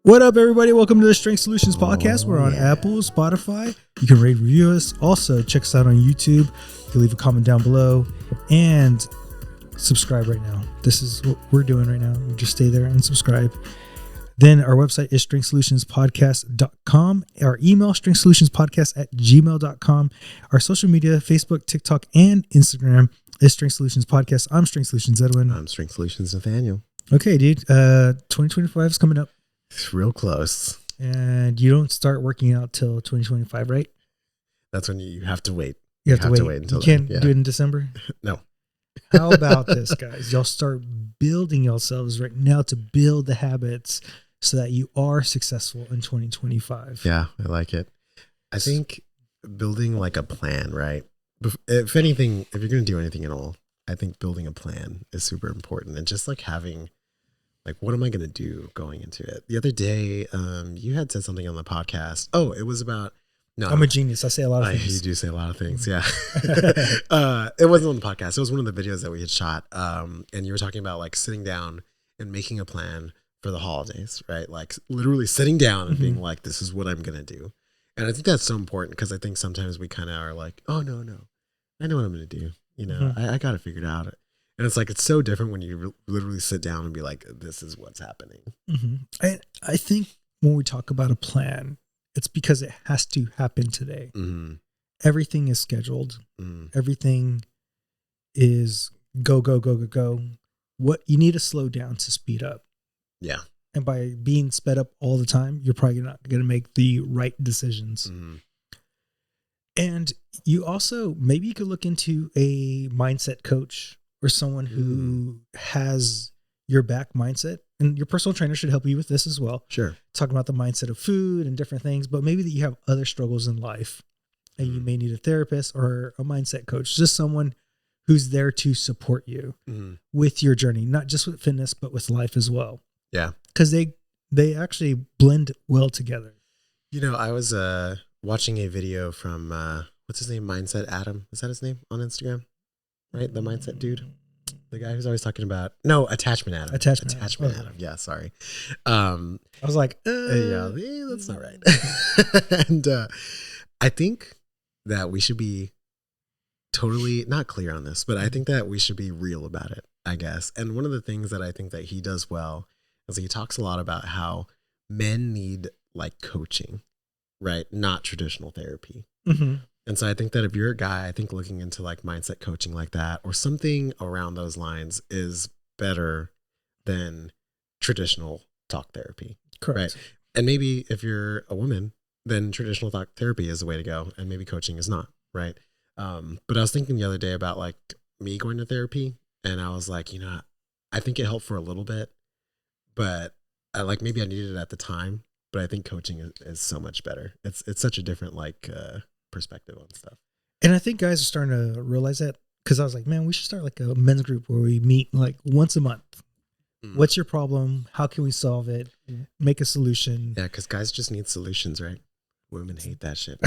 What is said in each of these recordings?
What up, everybody? Welcome to the Strength Solutions Podcast. We're on Apple, Spotify. You can rate, review us. Also, check us out on YouTube. You can leave a comment down below and subscribe right now. This is what we're doing right now. You just stay there and subscribe. Then our website is strengthsolutionspodcast.com. Our email, strengthsolutionspodcast@gmail.com. Our social media, Facebook, TikTok, and Instagram is Strength Solutions Podcast. I'm Strength Solutions Edwin. I'm Strength Solutions Nathaniel. Okay, dude. 2025 is coming up. It's real close. And you don't start working out till 2025, right? That's when you have to wait. You have to wait until you can't then. do it in December? No. How about this, guys? Y'all start building yourselves right now to build the habits so that you are successful in 2025. Yeah, I like it. I think building like a plan, right? If anything, if you're going to do anything at all, I think building a plan is super important. And just like having, like, what am I going to do going into it? The other day, you had said something on the podcast. Oh, it was about... No, I'm a genius. I say a lot of things. You do say a lot of things, yeah. It wasn't on the podcast. It was one of the videos that we had shot. And you were talking about like sitting down and making a plan for the holidays, right? Like literally sitting down and being like, this is what I'm going to do. And I think that's so important because I think sometimes we kind of are like, oh, no, I know what I'm going to do. You know, I got it figured out. And it's like, it's so different when you literally sit down and be like, this is what's happening. I think when we talk about a plan, it's because it has to happen today. Everything is scheduled. Everything is go. What you need to slow down to speed up. Yeah. And by being sped up all the time, you're probably not going to make the right decisions. And you also, maybe you could look into a mindset coach or someone who has your back mindset, and your personal trainer should help you with this as well. Sure. Talking about the mindset of food and different things, but maybe that you have other struggles in life and you may need a therapist or a mindset coach, just someone who's there to support you with your journey, not just with fitness, but with life as well. Yeah. Because they actually blend well together. You know, I was watching a video from, what's his name? Mindset Adam. Is that his name on Instagram? Right? The mindset dude. The guy who's always talking about, no, Attachment Adam. Attachment Adam. Yeah, sorry. I was like, yeah, that's not right. And I think that we should be totally not clear on this, but I think that we should be real about it, I guess. And one of the things that I think that he does well is he talks a lot about how men need like coaching, right? Not traditional therapy. And so I think that if you're a guy, I think looking into like mindset coaching like that or something around those lines is better than traditional talk therapy. Correct. Right? And maybe if you're a woman, then traditional talk therapy is the way to go. And maybe coaching is not, right? But I was thinking the other day about like me going to therapy, and I was like, you know, I think it helped for a little bit, but maybe I needed it at the time, but I think coaching is so much better. It's such a different like, perspective on stuff. And I think guys are starting to realize that, because I was like, man, we should start like a men's group where we meet like once a month. What's your problem? How can we solve it? Make a solution. Yeah, because guys just need solutions, right? Women hate that shit.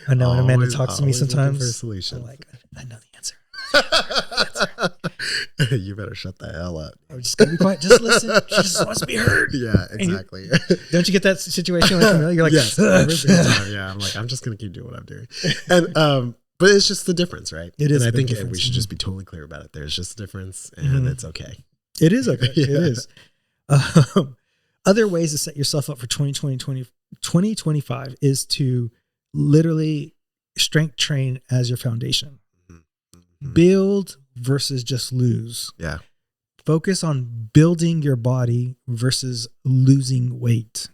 I know when Amanda talks to me sometimes, for a solution. I'm like, I know the answer. You better shut the hell up. I'm just gonna be quiet. Just listen. She just wants to be heard. Yeah, exactly. Don't you get that situation when you're like, yes, every single time. Yeah, I'm like, I'm just gonna keep doing what I'm doing. And but it's just the difference, right? It is. And I think we should just be totally clear about it. There's just a difference, and it's okay. It is okay. It is. Other ways to set yourself up for 2025 is to literally strength train as your foundation. Build versus just lose. Yeah. Focus on building your body versus losing weight.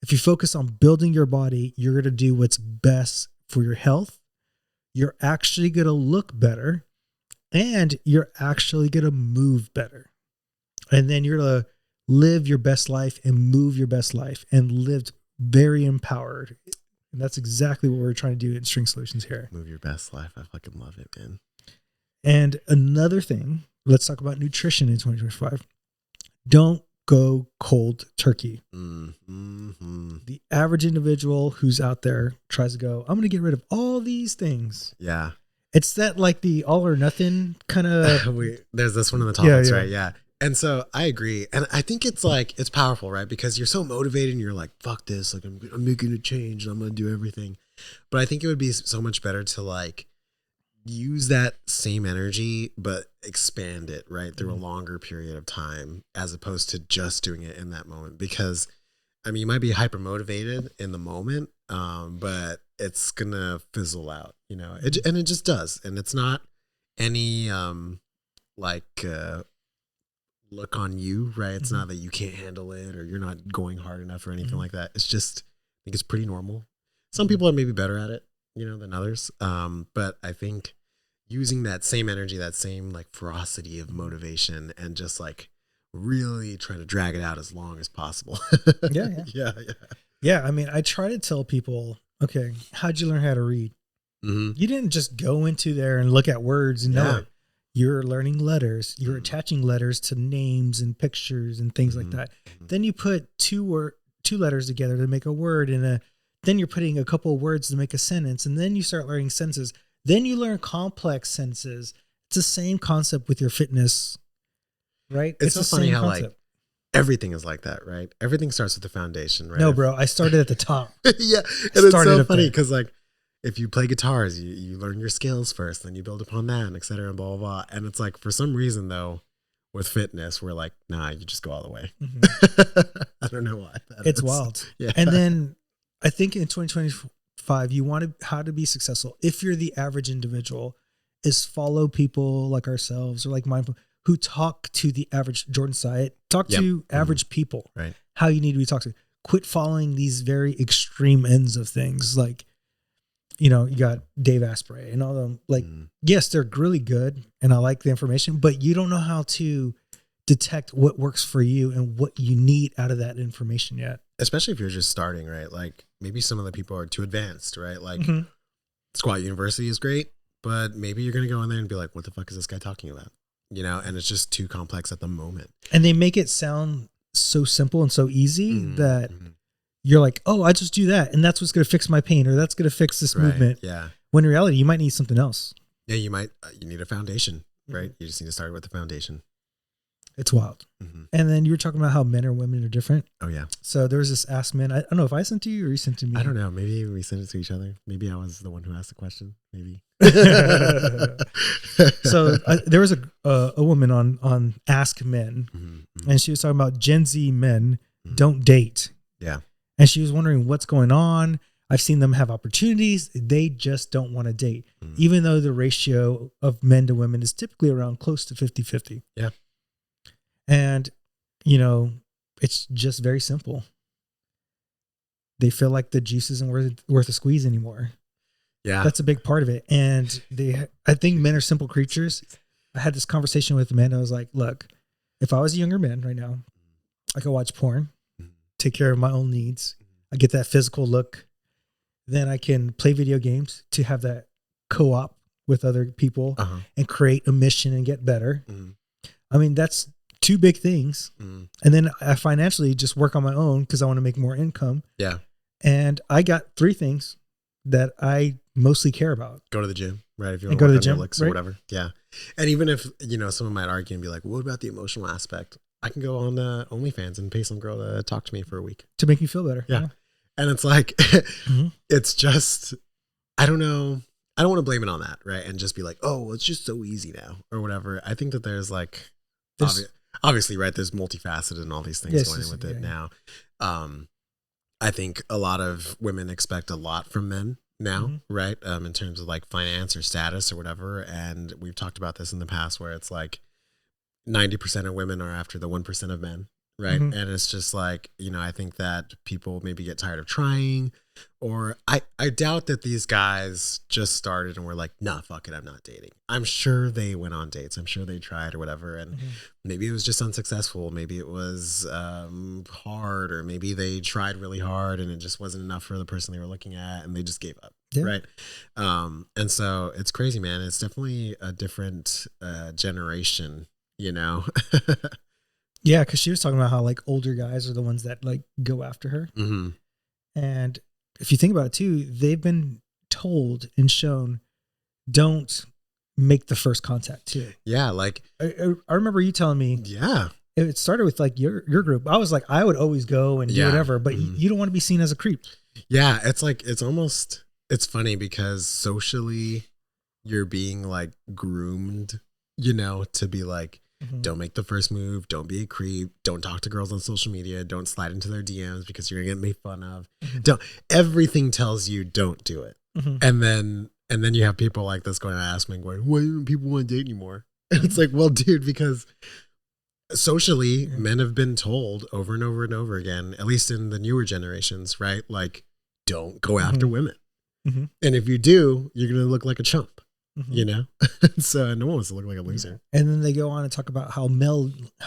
If you focus on building your body, you're going to do what's best for your health. You're actually going to look better, and you're actually going to move better. And then you're going to live your best life and move your best life and live very empowered. And that's exactly what we're trying to do in Strength Solutions here. Move your best life. I fucking love it, man. And another thing, let's talk about nutrition in 2025. Don't go cold turkey. The average individual who's out there tries to go, I'm going to get rid of all these things. Yeah. It's that like the all or nothing kind of. There's this one in the topics, right? Yeah. And so I agree. And I think it's like, it's powerful, right? Because you're so motivated and you're like, fuck this. Like I'm making a change. And I'm going to do everything. But I think it would be so much better to like use that same energy, but expand it right through a longer period of time, as opposed to just doing it in that moment. Because I mean, you might be hyper motivated in the moment, but it's going to fizzle out, you know, and it just does. And it's not any, look on you, right? It's not that you can't handle it or you're not going hard enough or anything like that. It's just, I think it's pretty normal. Some people are maybe better at it, you know, than others. But I think using that same energy, that same like ferocity of motivation, and just like really trying to drag it out as long as possible. Yeah. I mean, I try to tell people, okay, how'd you learn how to read? You didn't just go into there and look at words and know it. You're learning letters. You're attaching letters to names and pictures and things like that. Then you put two letters together to make a word, and then you're putting a couple of words to make a sentence, and then you start learning sentences. Then you learn complex sentences. It's the same concept with your fitness, right? It's so funny how like everything is like that, right? Everything starts with the foundation, right? No, bro, I started at the top. Yeah, and it's so funny because like, if you play guitars, you learn your skills first, then you build upon that, and et cetera, and blah, blah, blah. And it's like, for some reason, though, with fitness, we're like, nah, you just go all the way. I don't know why. It's wild. Yeah. And then I think in 2025, you want how to be successful. If you're the average individual, is follow people like ourselves or like mindful who talk to the average Jordan Syatt, talk to average people, right? How you need to be talked to. Quit following these very extreme ends of things. Like, you know, you got Dave Asprey and all them. Like, yes, they're really good and I like the information, but you don't know how to detect what works for you and what you need out of that information yet. Especially if you're just starting, right? Like maybe some of the people are too advanced, right? Like Squat University is great, but maybe you're going to go in there and be like, what the fuck is this guy talking about? You know, and it's just too complex at the moment. And they make it sound so simple and so easy that you're like, oh, I just do that. And that's what's going to fix my pain, or that's going to fix this movement. Yeah. When in reality, you might need something else. Yeah, you might. You need a foundation, right? You just need to start with the foundation. It's wild. And then you were talking about how men or women are different. Oh, yeah. So there was this Ask Men. I don't know if I sent to you or you sent to me. I don't know. Maybe we sent it to each other. Maybe I was the one who asked the question. Maybe. So there was a woman on Ask Men, and she was talking about Gen Z men don't date. Yeah. And she was wondering what's going on. I've seen them have opportunities. They just don't want to date, even though the ratio of men to women is typically around close to 50-50. Yeah. And, you know, it's just very simple. They feel like the juice isn't worth a squeeze anymore. Yeah. That's a big part of it. And I think men are simple creatures. I had this conversation with a man. I was like, look, if I was a younger man right now, I could watch porn, take care of my own needs. I get that physical look. Then I can play video games to have that co-op with other people and create a mission and get better. I mean, that's two big things. And then I financially just work on my own because I want to make more income. Yeah. And I got three things that I mostly care about. Go to the gym, right? If you want to go to the on gym, your licks or whatever. Yeah. And even if, you know, someone might argue and be like, what about the emotional aspect? I can go on OnlyFans and pay some girl to talk to me for a week. To make me feel better. Yeah. And it's like, it's just, I don't know. I don't want to blame it on that, right? And just be like, oh, well, it's just so easy now or whatever. I think that there's like, obviously, right? There's multifaceted and all these things going in with it now. I think a lot of women expect a lot from men now, right? In terms of like finance or status or whatever. And we've talked about this in the past where it's like 90% of women are after the 1% of men, right? And it's just like, you know, I think that people maybe get tired of trying, or I doubt that these guys just started and were like, nah, fuck it, I'm not dating. I'm sure they went on dates. I'm sure they tried or whatever. And maybe it was just unsuccessful. Maybe it was hard, or maybe they tried really hard and it just wasn't enough for the person they were looking at and they just gave up. Yeah. Right. And so it's crazy, man. It's definitely a different generation, you know? Yeah, because she was talking about how like older guys are the ones that like go after her. And if you think about it too, they've been told and shown, don't make the first contact too. Yeah. Like, I remember you telling me, yeah. it started with like your group. I was like, I would always go and do whatever, but you don't want to be seen as a creep. Yeah. It's like, it's funny because socially you're being like groomed, to be like, don't make the first move. Don't be a creep. Don't talk to girls on social media. Don't slide into their DMs because you're going to get made fun of. Everything tells you don't do it. And then you have people like this going to ask me, going, why don't people want to date anymore? And it's like, well, dude, because socially men have been told over and over and over again, at least in the newer generations, right? Like, don't go after women. And if you do, you're going to look like a chump. So no one wants to look like a loser. And then they go on and talk about how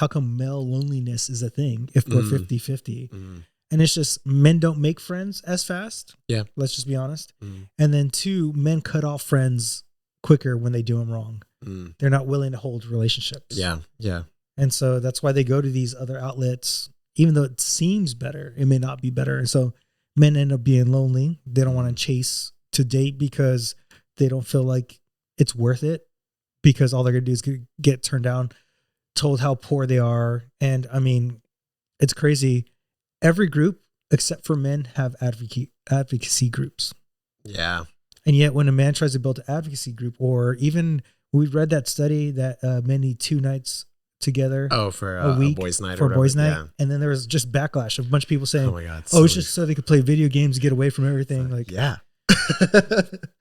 come male loneliness is a thing if we're 50-50. And it's just men don't make friends as fast. Yeah. Let's just be honest. And then 2, men cut off friends quicker when they do them wrong. They're not willing to hold relationships. Yeah. Yeah. And so that's why they go to these other outlets, even though it seems better, it may not be better. And so men end up being lonely. They don't want to chase to date because they don't feel like it's worth it, because all they're going to do is get turned down, told how poor they are. And I mean, it's crazy. Every group except for men have advocacy groups. Yeah. And yet when a man tries to build an advocacy group, or even we read that study that men need 2 nights together. Oh, for a week, boys' night. For a boys' night. Yeah. And then there was just backlash of a bunch of people saying, oh my God, it's just so they could play video games, get away from everything. Like, yeah.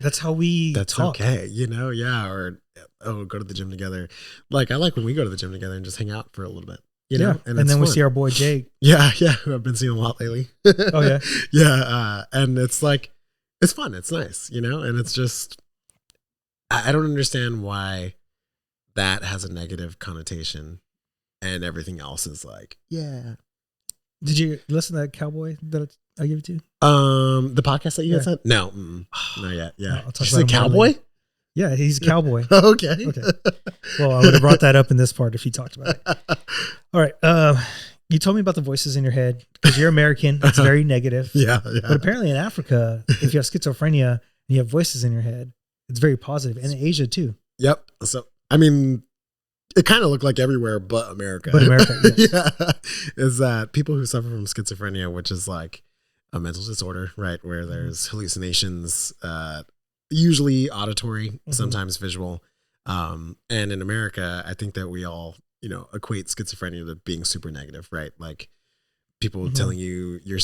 That's how we talk. Okay. Yeah. Or, go to the gym together. Like, I like when we go to the gym together and just hang out for a little bit. And then we see our boy Jake. Yeah, who I've been seeing a lot lately. Oh yeah, yeah. And it's like, it's fun. It's nice, And it's just, I don't understand why that has a negative connotation, and everything else is like, yeah. Did you listen to that Cowboy that I gave it to? The podcast that you had said? No, not yet. Yeah, I'll talk about Cowboy. Yeah, he's a cowboy. Okay. Well, I would have brought that up in this part if he talked about it. All right. You told me about the voices in your head because you're American. It's very negative. Yeah. But apparently in Africa, if you have schizophrenia and you have voices in your head, it's very positive. And in Asia too. Yep. So, I mean, it kind of looked like everywhere but America. Yes. Yeah. Is that people who suffer from schizophrenia, which is like a mental disorder, right? Where there's hallucinations, usually auditory, sometimes visual. And in America, I think that we all, equate schizophrenia to being super negative, right? Like people telling you you're,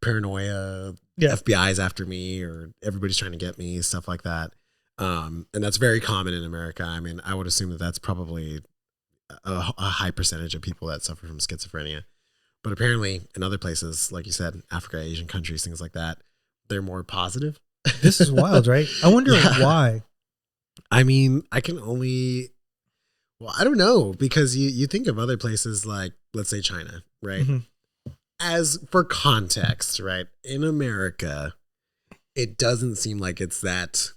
paranoia, FBI's after me, or everybody's trying to get me, stuff like that. And that's very common in America. I mean, I would assume that that's probably a high percentage of people that suffer from schizophrenia. But apparently in other places, like you said, Africa, Asian countries, things like that, they're more positive. This is wild, right? I wonder why. I mean, I don't know, because you think of other places like, let's say China, right? As for context, right? In America, it doesn't seem like it's that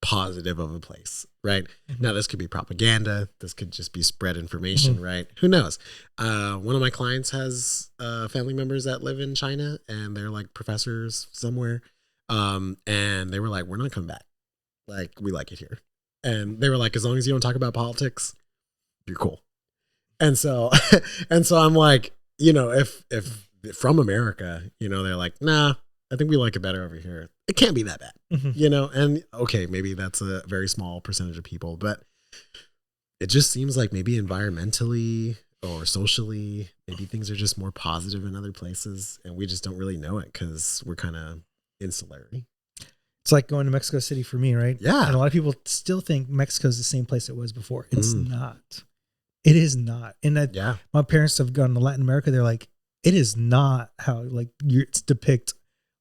positive of a place, right? Now, this could be propaganda. This could just be spread information, right? Who knows? One of my clients has family members that live in China, and they're like professors somewhere. And they were like, we're not coming back. Like, we like it here. And they were like, as long as you don't talk about politics, you're cool. And so, I'm like, if from America, they're like, nah, I think we like it better over here. It can't be that bad, and okay, maybe that's a very small percentage of people, but it just seems like maybe environmentally or socially, maybe things are just more positive in other places, and we just don't really know it because we're kind of insular. It's like going to Mexico City for me, right? Yeah. And a lot of people still think Mexico's the same place it was before. It's not. It is not. And my parents have gone to Latin America. They're like, it is not how it's depicted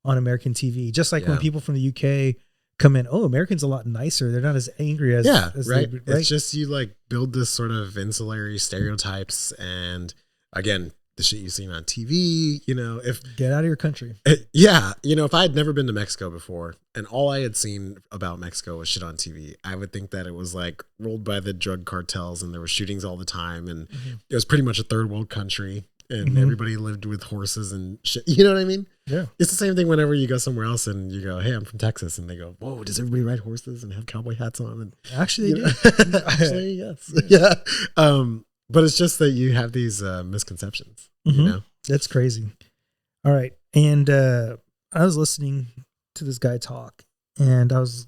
on American TV. Just like when people from the UK come in, Americans are a lot nicer. They're not as angry as right. Right? It's just you like build this sort of insular stereotypes, and again, the shit you've seen on TV, if get out of your country. If I had never been to Mexico before and all I had seen about Mexico was shit on TV, I would think that it was like ruled by the drug cartels and there were shootings all the time. And it was pretty much a third world country. and everybody lived with horses and shit. You know what I mean? Yeah. It's the same thing whenever you go somewhere else and you go, hey, I'm from Texas. And they go, whoa, does everybody ride horses and have cowboy hats on? And Actually, they do. Actually, yes. Yeah. But it's just that you have these misconceptions, you know? That's crazy. All right. And I was listening to this guy talk, and I was,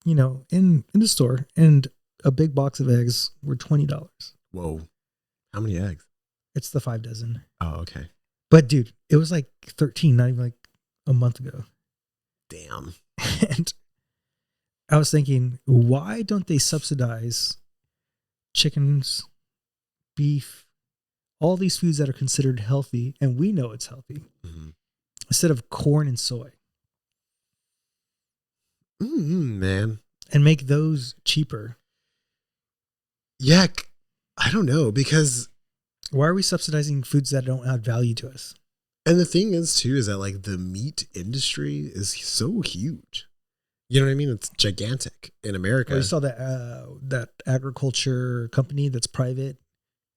in the store, and a big box of eggs were $20. Whoa. How many eggs? It's the 5 dozen. Oh, okay. But dude, it was like 13, not even like a month ago. Damn. And I was thinking, why don't they subsidize chickens, beef, all these foods that are considered healthy, and we know it's healthy, instead of corn and soy? Man. And make those cheaper. Yeah. I don't know, because why are we subsidizing foods that don't add value to us? And the thing is too, is that like the meat industry is so huge. You know what I mean? It's gigantic in America. Well, you saw that that agriculture company that's private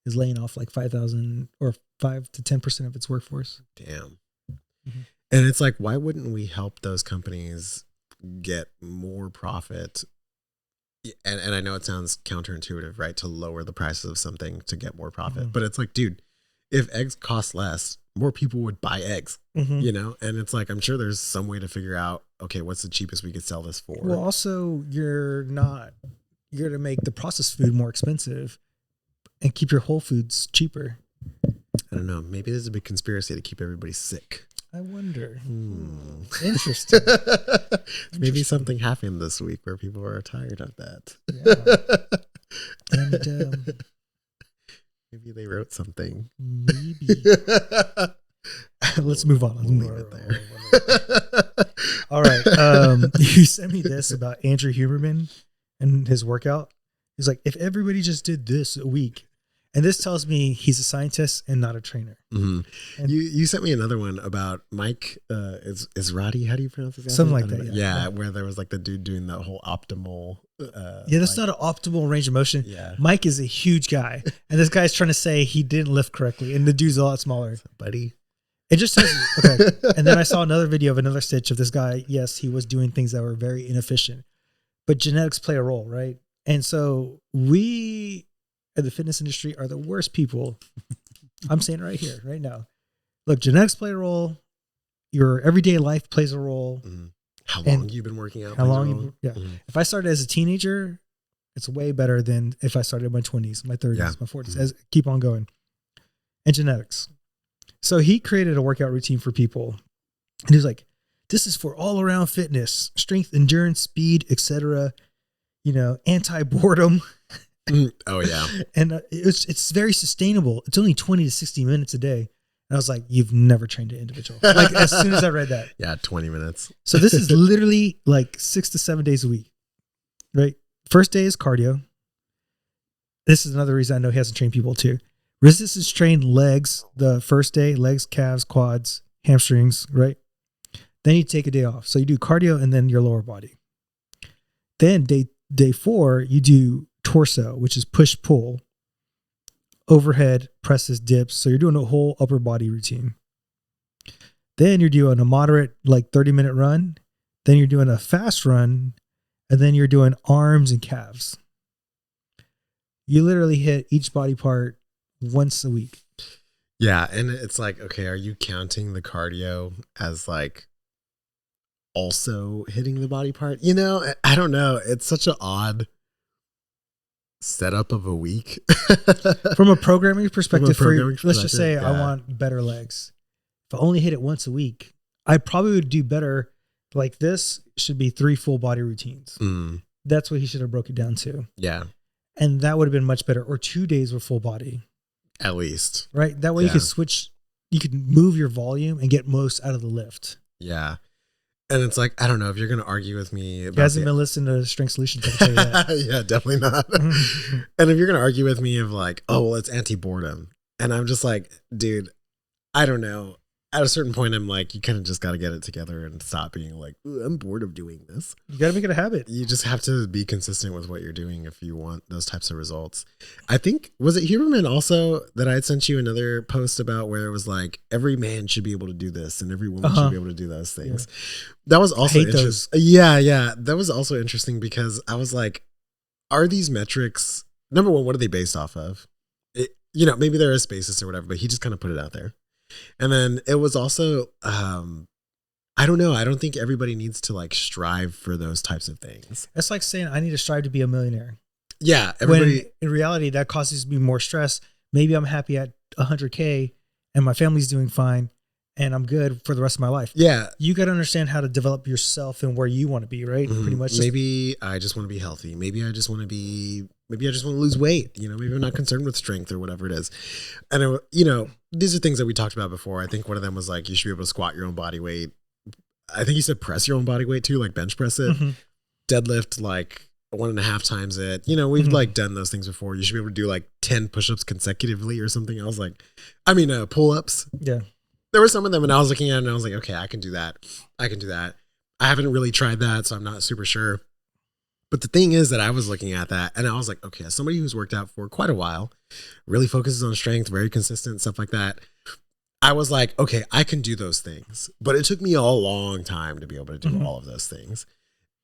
is laying off like 5,000 or 5 to 10% of its workforce. Damn. And it's like, why wouldn't we help those companies get more profit? And I know it sounds counterintuitive, right? To lower the prices of something to get more profit. But it's like, dude, if eggs cost less, more people would buy eggs, you know? And it's like, I'm sure there's some way to figure out, okay, what's the cheapest we could sell this for? Well, also, you're going to make the processed food more expensive and keep your whole foods cheaper. I don't know. Maybe there's a big conspiracy to keep everybody sick. I wonder. Interesting. Maybe something happened this week where people are tired of that. Yeah. And maybe they wrote something. Maybe. Let's move on. We'll leave it there. All right. You sent me this about Andrew Huberman and his workout. He's like, if everybody just did this a week. And this tells me he's a scientist and not a trainer. And you sent me another one about Mike. Is Roddy? How do you pronounce his name? Something like that. Yeah, where there was like the dude doing the whole optimal. That's not an optimal range of motion. Yeah, Mike is a huge guy, and this guy's trying to say he didn't lift correctly, and the dude's a lot smaller. Buddy, it just says okay. And then I saw another video of another stitch of this guy. Yes, he was doing things that were very inefficient, but genetics play a role, right? And so we, in the fitness industry, are the worst people. I'm saying it right here, right now. Look, genetics play a role. Your everyday life plays a role. How long you've been working out? How long? If I started as a teenager, it's way better than if I started in my 20s, my 30s, my 40s. As keep on going. And genetics. So he created a workout routine for people, and he was like, "This is for all around fitness, strength, endurance, speed, etc. Anti-boredom." Oh yeah. And it's very sustainable. It's only 20 to 60 minutes a day. And I was like, you've never trained an individual. Like as soon as I read that. Yeah, 20 minutes. So this is literally like 6 to 7 days a week, right? First day is cardio. This is another reason I know he hasn't trained people too. Resistance train legs, the first day, legs, calves, quads, hamstrings, right? Then you take a day off. So you do cardio and then your lower body. Then day 4, you do torso, which is push pull, overhead presses, dips. So you're doing a whole upper body routine. Then you're doing a moderate, like 30-minute run. Then you're doing a fast run, and then you're doing arms and calves. You literally hit each body part once a week. Yeah, and it's like, okay, are you counting the cardio as like also hitting the body part? I don't know. It's such an odd setup of a week. From a programming perspective, let's just say yeah. I want better legs. If I only hit it once a week, I probably would do better. Like this should be 3 full body routines. That's what he should have broke it down to. Yeah. And that would have been much better. Or 2 days with full body. At least. Right? That way you could switch, you could move your volume and get most out of the lift. Yeah. And it's like, I don't know if you're going to argue with me about he hasn't been listening to Strength Solutions. I can tell you that. Yeah, definitely not. And if you're going to argue with me of like, oh, well, it's anti-boredom. And I'm just like, dude, I don't know. at a certain point, I'm like, you kind of just got to get it together and stop being like, I'm bored of doing this. You got to make it a habit. You just have to be consistent with what you're doing if you want those types of results. I think, was it Huberman also that I had sent you another post about where it was like, every man should be able to do this and every woman should be able to do those things. Yeah. That was also interesting. Yeah. That was also interesting because I was like, are these metrics, number one, what are they based off of? Maybe there is basis or whatever, but he just kind of put it out there. And then it was also, I don't know. I don't think everybody needs to like strive for those types of things. It's like saying I need to strive to be a millionaire. Yeah. Everybody. When in reality, that causes me more stress. Maybe I'm happy at 100K and my family's doing fine and I'm good for the rest of my life. Yeah. You got to understand how to develop yourself and where you want to be, right? Pretty much. Maybe I just want to be healthy. Maybe I just want to lose weight. Maybe I'm not concerned with strength or whatever it is. And, these are things that we talked about before. I think one of them was like, you should be able to squat your own body weight. I think you said press your own body weight too, like bench press it, deadlift like 1.5 times it. We've like done those things before. You should be able to do like 10 push-ups consecutively or something. I was like, pull-ups. Yeah. There were some of them and I was looking at it and I was like, okay, I can do that. I haven't really tried that, so I'm not super sure. But the thing is that I was looking at that and I was like, okay, as somebody who's worked out for quite a while, really focuses on strength, very consistent, stuff like that. I was like, okay, I can do those things. But it took me a long time to be able to do all of those things.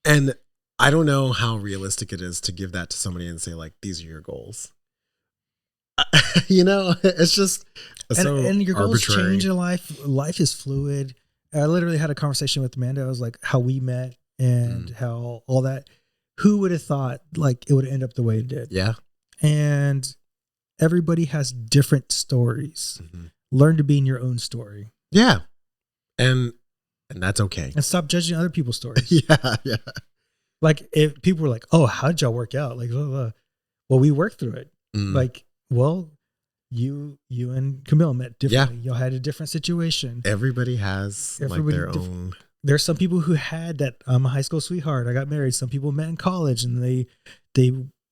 And I don't know how realistic it is to give that to somebody and say like, these are your goals. It's just and your goals arbitrary. Change in life. Life is fluid. I literally had a conversation with Amanda. I was like, how we met and how all that. Who would have thought like it would end up the way it did? Yeah. And everybody has different stories. Learn to be in your own story. Yeah. And that's okay. And stop judging other people's stories. Yeah. Like if people were like, oh, how'd y'all work out? Like, well, we worked through it. Like, well, you and Camille met differently. Yeah. Y'all had a different situation. Everybody has like their own. There's some people who had that. I'm a high school sweetheart. I got married. Some people met in college and they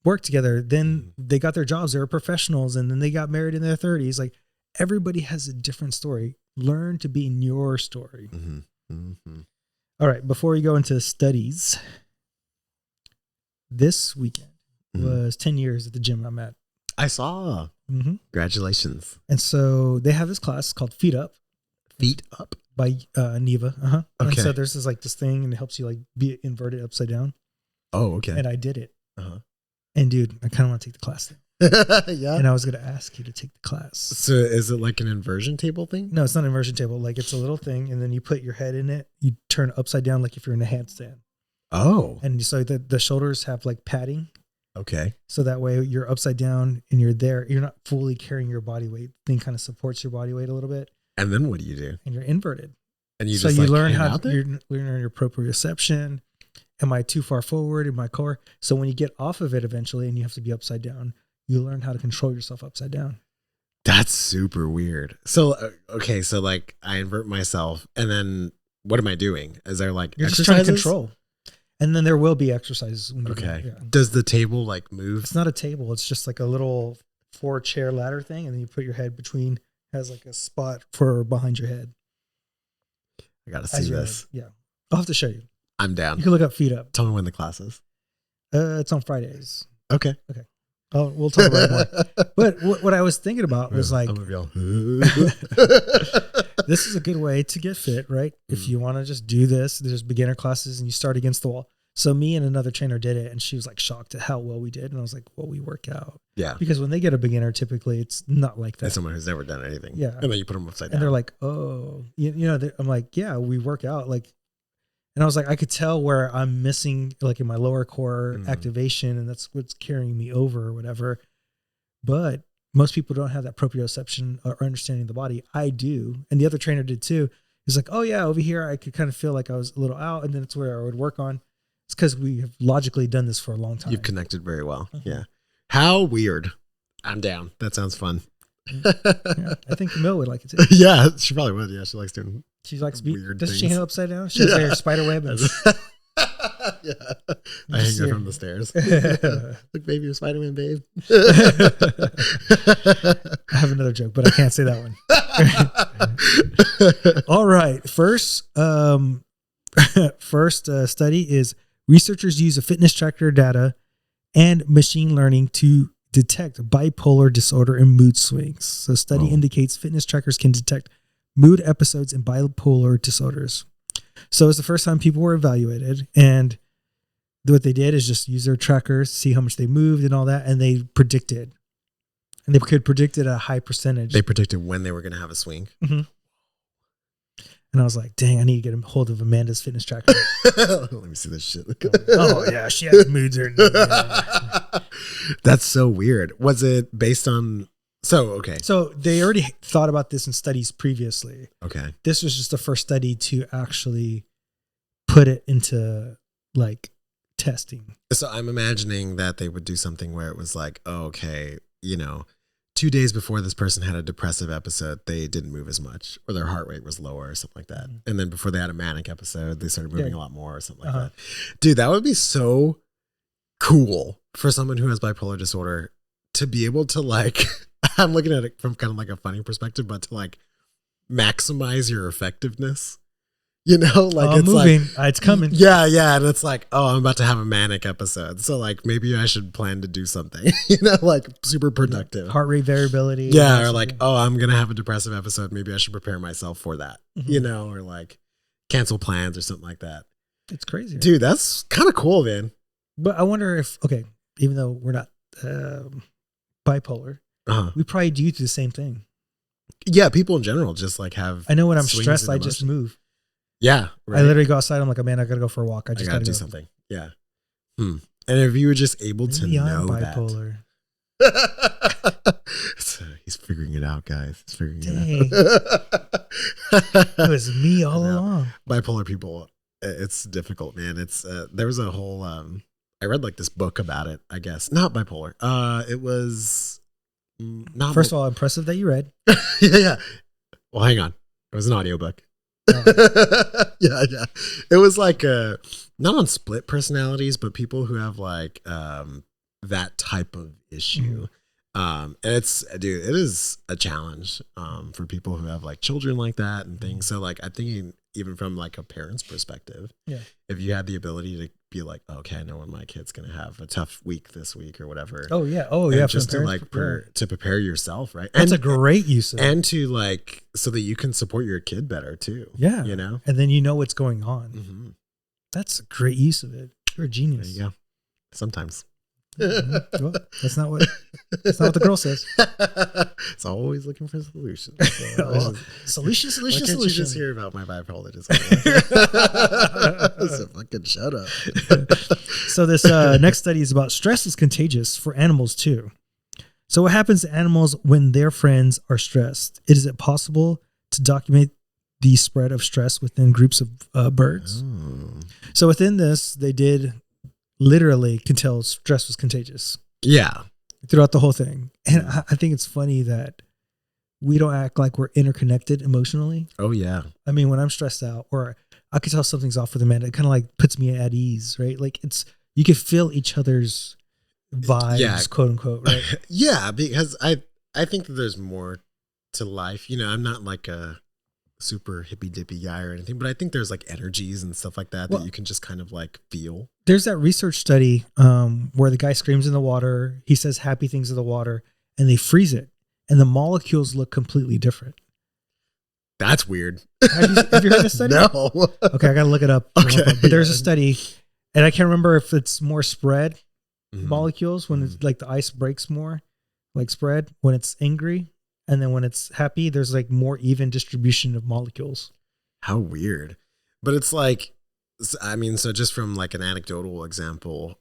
worked together. Then they got their jobs. They were professionals and then they got married in their 30s. Like everybody has a different story. Learn to be in your story. All right. Before we go into studies, this weekend was 10 years at the gym I'm at. I saw. Congratulations. And so they have this class called Feet Up. Feet Up? By Neva. Okay. And so there's this thing and it helps you like be inverted upside down. Oh, okay. And I did it. And dude, I kind of want to take the class thing. Yeah. And I was going to ask you to take the class. So is it like an inversion table thing? No, it's not an inversion table. Like it's a little thing and then you put your head in it. You turn upside down like if you're in a handstand. Oh. And so the shoulders have like padding. Okay. So that way you're upside down and you're there. You're not fully carrying your body weight. Thing kind of supports your body weight a little bit. And then what do you do? And you're inverted. And you just learn how you learn your proprioception. Am I too far forward in my core? So when you get off of it eventually and you have to be upside down, you learn how to control yourself upside down. That's super weird. So, okay. So like I invert myself and then what am I doing? Is there like you're just trying to control. And then there will be exercises. When okay. Does the table like move? It's not a table. It's just like a little 4-chair ladder thing. And then you put your head between, has like a spot for behind your head. I got to see this. Head. Yeah. I'll have to show you. I'm down. You can look up Feet Up. Tell me when the class is. It's on Fridays. Okay. We'll talk about it more. But what I was thinking about was like, this is a good way to get fit, right? If you want to just do this, there's beginner classes and you start against the wall. So me and another trainer did it and she was like shocked at how well we did. And I was like, well, we work out. Yeah. Because when they get a beginner, typically it's not like that. That's someone who's never done anything. Yeah. And then you put them upside down. And they're like, oh, I'm like, yeah, we work out. Like, and I was like, I could tell where I'm missing like in my lower core activation and that's what's carrying me over or whatever. But most people don't have that proprioception or understanding of the body. I do. And the other trainer did too. He's like, oh yeah, over here, I could kind of feel like I was a little out and then it's where I would work on. It's because we have logically done this for a long time. You've connected very well. Yeah. How weird. I'm down. That sounds fun. Yeah, I think Camille would like it too. Yeah, she probably would. Yeah, she likes doing weird things. She hang upside down? She has her spider web. And Yeah. I hang her from the stairs. Look, baby, you're Spider-Man, babe. I have another joke, but I can't say that one. All right. First study is researchers use a fitness tracker data and machine learning to detect bipolar disorder and mood swings. So study indicates fitness trackers can detect mood episodes in bipolar disorders. So it's the first time people were evaluated, and what they did is just use their trackers, see how much they moved and all that, and they predicted. And they could predict it at a high percentage. They predicted when they were going to have a swing. Mm-hmm. And I was like, dang, I need to get a hold of Amanda's fitness tracker. Let me see this shit. Oh, yeah, she has moods. That's so weird. Was it based on... okay. So they already thought about this in studies previously. Okay. This was just the first study to actually put it into, like, testing. So I'm imagining that they would do something where it was like, oh, okay, 2 days before this person had a depressive episode, they didn't move as much, or their heart rate was lower or something like that. And then before they had a manic episode, they started moving a lot more or something like that. Dude, that would be so cool for someone who has bipolar disorder to be able to, like, I'm looking at it from kind of like a funny perspective, but to like maximize your effectiveness. Like it's moving. Like it's coming. Yeah, and it's like, oh, I'm about to have a manic episode, so like maybe I should plan to do something, like super productive. Heart rate variability. Yeah, or like, oh, I'm gonna have a depressive episode. Maybe I should prepare myself for that, or like cancel plans or something like that. It's crazy, right? Dude. That's kind of cool, man. But I wonder if, even though we're not bipolar, we probably do the same thing. Yeah, people in general just like have. I know when I'm stressed, I just move. Yeah, right. I literally go outside. I'm like, oh man, I gotta go for a walk. I gotta do something. Yeah. And if you were just able to know bipolar. That. He's figuring it out, guys. He's figuring it out. It was me all along. Bipolar people, it's difficult, man. It's there was a whole. I read like this book about it. I guess not bipolar. It was not. First of all, impressive that you read. Yeah. Well, hang on. It was an audiobook. Yeah. It was like not on split personalities, but people who have like that type of issue. And it is a challenge for people who have like children like that and things. So like I think even from like a parent's perspective, if you had the ability to be like, okay, I know when my kid's gonna have a tough week this week or whatever. Oh yeah, just to like to prepare yourself, right? That's a great use of it. And to like so that you can support your kid better too. Yeah, and then you know what's going on. That's a great use of it. You're a genius. There you go. Sometimes. Well, that's not what the girl says. It's always looking for solutions. Solution. Why can't you just hear about my bipolar disorder? So fucking shut up. So this next study is about stress is contagious for animals too. So what happens to animals when their friends are stressed? Is it possible to document the spread of stress within groups of birds? So within this, they did literally can tell stress was contagious. Yeah. Throughout the whole thing. And I think it's funny that we don't act like we're interconnected emotionally. Oh, yeah. I mean, when I'm stressed out or I could tell something's off with a man, it kind of like puts me at ease, right? Like you could feel each other's vibes, quote unquote, right? Yeah, because I think that there's more to life. I'm not like a super hippy dippy guy or anything, but I think there's like energies and stuff like that that you can just kind of like feel. There's that research study where the guy screams in the water, he says happy things in the water, and they freeze it, and the molecules look completely different. That's weird. Have you heard this study? No. Okay, I gotta look it up. Okay, but there's a study, and I can't remember if it's more spread molecules when it's like the ice breaks more, like spread when it's angry. And then when it's happy, there's like more even distribution of molecules. How weird. But it's like, I mean, so just from like an anecdotal example,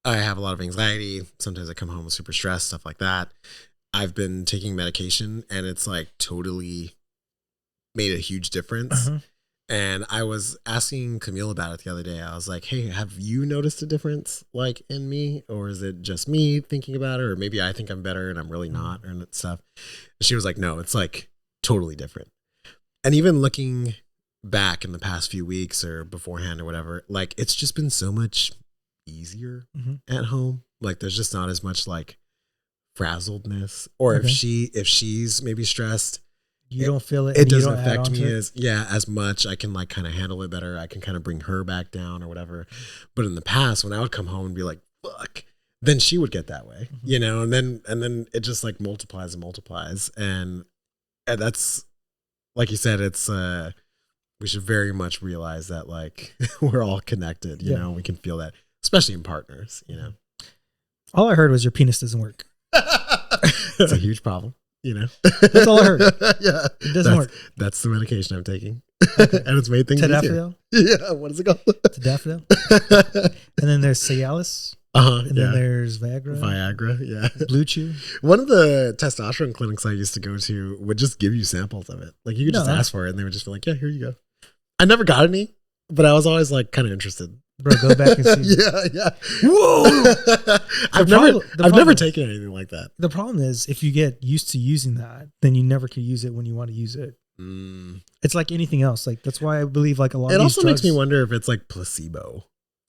I have a lot of anxiety. Sometimes I come home super stressed, stuff like that. I've been taking medication and it's like totally made a huge difference. And I was asking Camille about it the other day. I was like, hey, have you noticed a difference like in me? Or is it just me thinking about it? Or maybe I think I'm better and I'm really not and stuff. And she was like, no, it's like totally different. And even looking back in the past few weeks or beforehand or whatever, like it's just been so much easier at home. Like there's just not as much like frazzledness, or if she's maybe stressed, you don't feel it. It doesn't affect me as much. I can like kind of handle it better. I can kind of bring her back down or whatever. But in the past, when I would come home and be like, fuck, then she would get that way, you know, and then it just like multiplies and multiplies. And that's, like you said, it's, we should very much realize that like we're all connected, you know, we can feel that, especially in partners, you know. All I heard was your penis doesn't work. It's a huge problem, you know. That's all I heard. Yeah. It doesn't work. That's the medication I'm taking. Okay. And it's made things Tadalafil? easier. Yeah. What is it called? Tadalafil. And then there's Cialis. And then there's Viagra. Yeah. Blue Chew. One of the testosterone clinics I used to go to would just give you samples of it. Like you could just ask for it and they would just be like, yeah, here you go. I never got any, but I was always like kind of interested. Bro, go back and see. Yeah. Whoa. I've never taken anything like that. The problem is if you get used to using that, then you never can use it when you want to use it. It's like anything else. Like that's why I believe like a lot of these drugs. It also makes me wonder if it's like placebo.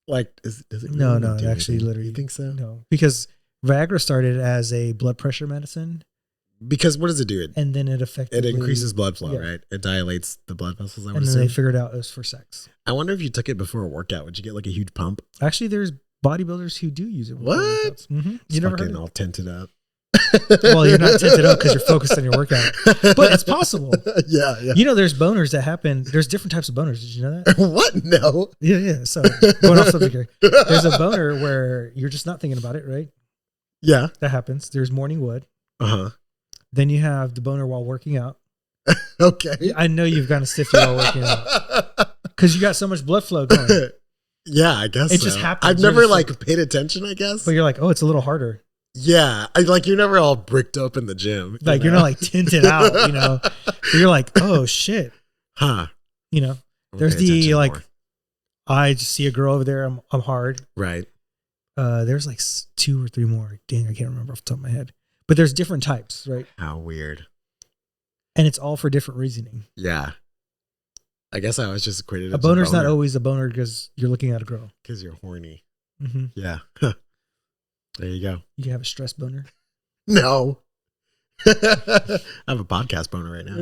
Like, does it really no, actually, literally. You think so? No, because Viagra started as a blood pressure medicine. Because what does it do? And then it increases blood flow, right? It dilates the blood vessels. And then they figured out it was for sex. I wonder if you took it before a workout, would you get like a huge pump? Actually, there's bodybuilders who do use it. What? You never heard? All tented up. Well, you're not tented up because you're focused on your workout, but it's possible. Yeah. You know, there's boners that happen. There's different types of boners. Did you know that? What? No. Yeah. So going off subject here, there's a boner where you're just not thinking about it, right? Yeah, that happens. There's morning wood. Then you have the boner while working out. Okay. I know you've gotten a stiffy while working out because you got so much blood flow going. Yeah, I guess it just happens. I've never like paid attention, I guess. But you're like, oh, it's a little harder. Yeah, you're never all bricked up in the gym. Like you're not like tinted out, you know. But you're like, oh shit, You know, there's the like, more. I just see a girl over there. I'm hard. Right. There's like 2 or 3 more. Dang, I can't remember off the top of my head. But there's different types, right? How weird. And it's all for different reasoning. Yeah. I guess I was just equated. A boner's not always a boner because you're looking at a girl. Because you're horny. Yeah. There you go. You can have a stress boner. No. I have a podcast boner right now.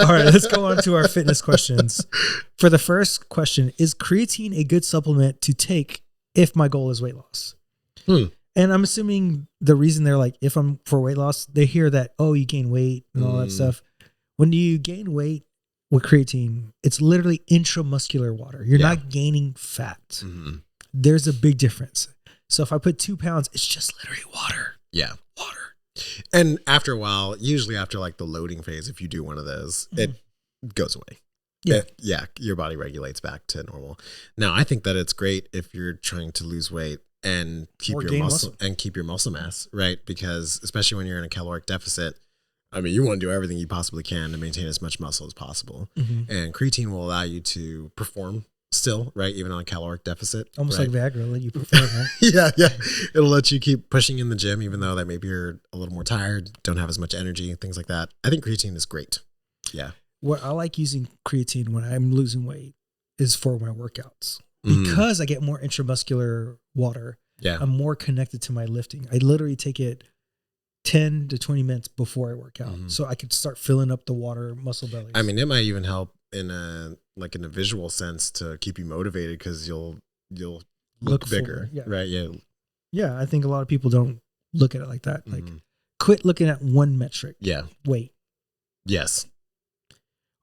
All right, let's go on to our fitness questions. For the first question, is creatine a good supplement to take if my goal is weight loss? And I'm assuming the reason they're like, if I'm for weight loss, they hear that, oh, you gain weight and all that stuff. When you gain weight with creatine, it's literally intramuscular water. You're not gaining fat. There's a big difference. So if I put 2 pounds, it's just literally water. Yeah. Water. And after a while, usually after like the loading phase, if you do one of those, it goes away. Yeah. Your body regulates back to normal. Now, I think that it's great if you're trying to lose weight and keep your muscle mass, right? Because especially when you're in a caloric deficit, I mean, you want to do everything you possibly can to maintain as much muscle as possible. And creatine will allow you to perform still, right? Even on a caloric deficit. Almost like Viagra, let you perform, right? Yeah. It'll let you keep pushing in the gym, even though that maybe you're a little more tired, don't have as much energy, things like that. I think creatine is great. Yeah. What I like using creatine when I'm losing weight is for my workouts. Because I get more intramuscular water. Yeah. I'm more connected to my lifting. I literally take it 10 to 20 minutes before I work out. So I could start filling up the water muscle bellies. I mean, it might even help in a visual sense to keep you motivated because you'll look bigger. Right. Yeah. I think a lot of people don't look at it like that. Like quit looking at one metric. Yeah. Weight. Yes.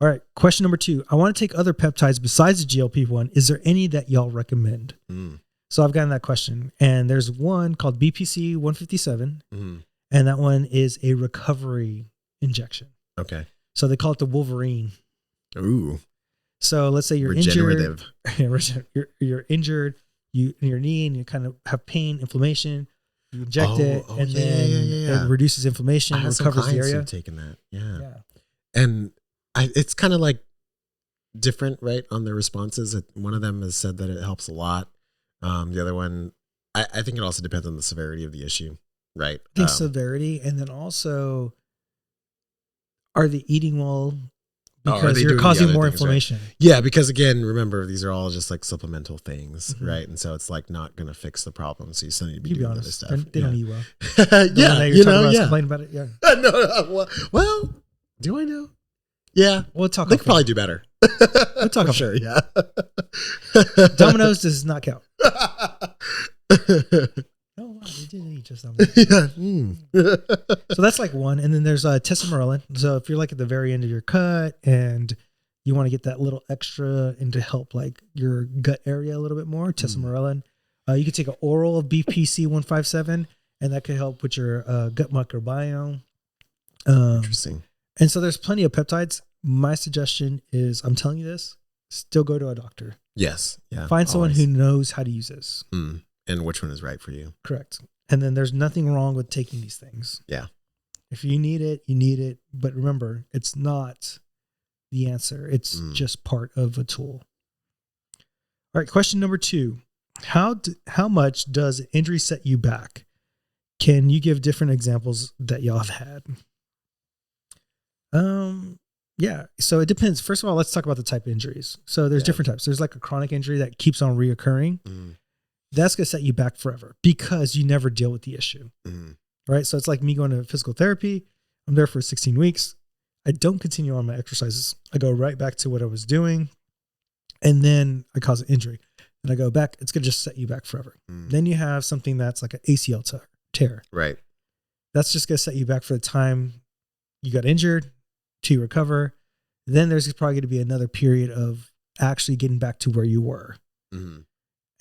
All right. Question number 2. I want to take other peptides besides the GLP-1. Is there any that y'all recommend? So I've gotten that question, and there's one called BPC 157, and that one is a recovery injection. Okay. So they call it the Wolverine. Ooh. So let's say you're injured. You're injured. In your knee, and you kind of have pain, inflammation. You inject it, and then it reduces inflammation, recovers the area. Taking that, yeah. And it's kind of like different, right, on their responses. One of them has said that it helps a lot. The other one, I think it also depends on the severity of the issue, right? I think severity, and then also, are they eating well? because you're causing more inflammation. Right? Yeah, because again, remember, these are all just like supplemental things, right? And so it's like not going to fix the problem. So you still need to be doing other stuff. They don't eat well. Yeah, Complain about it. Yeah. No. Well, do I know? Yeah, We'll talk. They could probably do better. We'll talk. Sure. Yeah. Domino's does not count. Oh wow, you did eat just something. Yeah. So that's like one, and then there's testosterone. So if you're like at the very end of your cut and you want to get that little extra and to help like your gut area a little bit more, testosterone. You could take an oral of BPC 157, and that could help with your gut microbiome. Interesting. And so there's plenty of peptides. My suggestion is, I'm telling you this, still go to a doctor. Yes. Yeah. Find someone who knows how to use this. And which one is right for you. Correct. And then there's nothing wrong with taking these things. Yeah. If you need it, you need it. But remember, it's not the answer. It's just part of a tool. All right. Question number 2. How much does injury set you back? Can you give different examples that y'all have had? Yeah. So it depends. First of all, let's talk about the type of injuries. So there's different types. There's like a chronic injury that keeps on reoccurring. That's going to set you back forever because you never deal with the issue. Right. So it's like me going to physical therapy. I'm there for 16 weeks. I don't continue on my exercises. I go right back to what I was doing. And then I cause an injury. And I go back. It's going to just set you back forever. Then you have something that's like an ACL tear. Right. That's just going to set you back for the time you got injured to recover. Then there's probably going to be another period of actually getting back to where you were.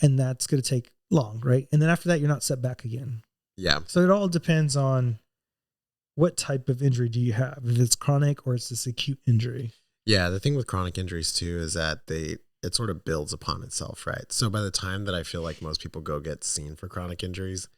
And that's going to take long, right? And then after that, you're not set back again. Yeah. So it all depends on what type of injury do you have, if it's chronic or it's this acute injury. Yeah. The thing with chronic injuries too is that it sort of builds upon itself, right? So by the time that I feel like most people go get seen for chronic injuries,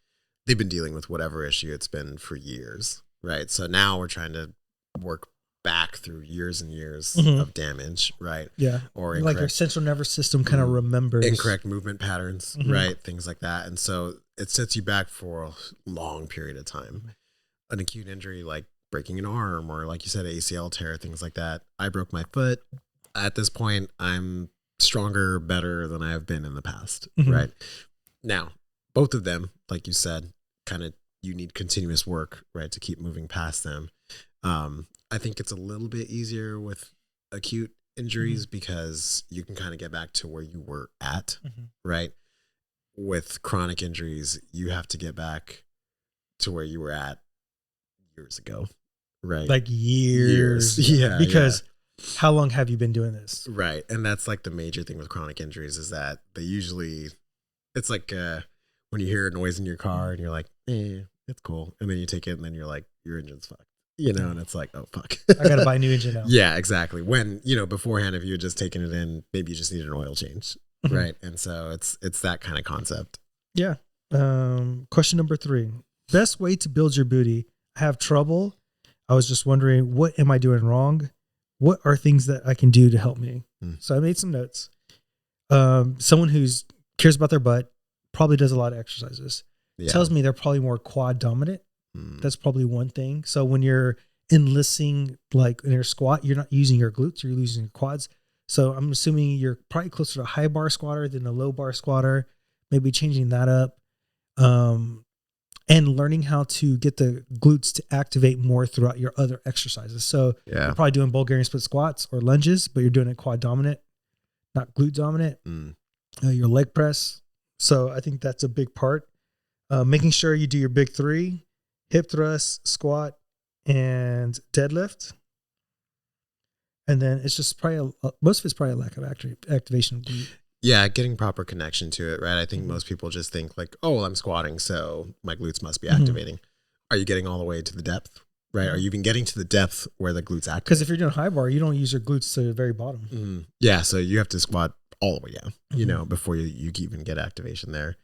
they've been dealing with whatever issue it's been for years, right? So now we're trying to work back through years and years of damage, right? Yeah. Or like your central nervous system kind of remembers incorrect movement patterns, right? Things like that. And so it sets you back for a long period of time. An acute injury like breaking an arm or like you said, ACL tear, things like that. I broke my foot. At this point, I'm stronger, better than I have been in the past, right? Now, both of them, like you said, kind of you need continuous work, right, to keep moving past them. I think it's a little bit easier with acute injuries because you can kind of get back to where you were at, right? With chronic injuries, you have to get back to where you were at years ago, right? Like years. Yeah. Because how long have you been doing this? Right. And that's like the major thing with chronic injuries is that they usually, it's like when you hear a noise in your car and you're like, it's cool. And then you take it and then you're like, your engine's fucked. You know, and it's like, oh, fuck. I got to buy a new engine now. Yeah, exactly. When, beforehand, if you had just taken it in, maybe you just needed an oil change. Right. And so it's that kind of concept. Yeah. Question number 3. Best way to build your booty. I have trouble. I was just wondering, what am I doing wrong? What are things that I can do to help me? So I made some notes. Someone who's cares about their butt probably does a lot of exercises. Yeah. Tells me they're probably more quad dominant. That's probably one thing. So when you're enlisting, like in your squat, you're not using your glutes, you're using your quads. So I'm assuming you're probably closer to a high bar squatter than a low bar squatter, maybe changing that up. And learning how to get the glutes to activate more throughout your other exercises. So you're probably doing Bulgarian split squats or lunges, but you're doing it quad dominant, not glute dominant. Your leg press. So I think that's a big part. Making sure you do your big 3. Hip thrust, squat, and deadlift. And then it's just probably, most of it's probably a lack of activation. Yeah, getting proper connection to it, right? I think most people just think like, oh, well, I'm squatting, so my glutes must be activating. Are you getting all the way to the depth, right? Are you even getting to the depth where the glutes activate? Because if you're doing high bar, you don't use your glutes to the very bottom. Yeah, so you have to squat all the way down, before you even get activation there.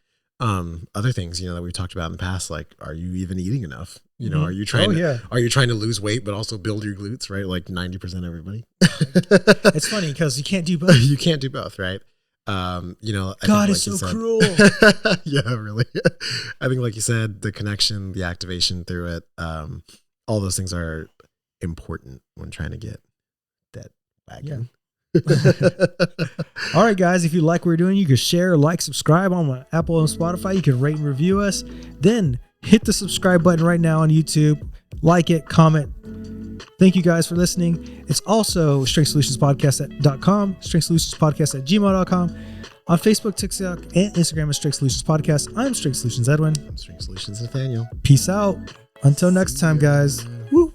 Other things, that we've talked about in the past, like, are you even eating enough? Are you trying to lose weight, but also build your glutes, right? Like 90% everybody. It's funny because you can't do both. You can't do both, right? God is so cruel. Yeah, really. I think, like you said, the connection, the activation through it, all those things are important when trying to get that wagon. All right, guys, if you like what we're doing, you can share, like, subscribe on Apple and Spotify. You can rate and review us. Then hit the subscribe button right now on YouTube. Like it, comment. Thank you guys for listening. It's also strengthsolutionspodcast.com, strengthsolutionspodcast@gmail.com. On Facebook, TikTok, and Instagram at Strength Solutions Podcast. I'm Strength Solutions Edwin. I'm Strength Solutions Nathaniel. Peace out. Until next time, guys. Woo.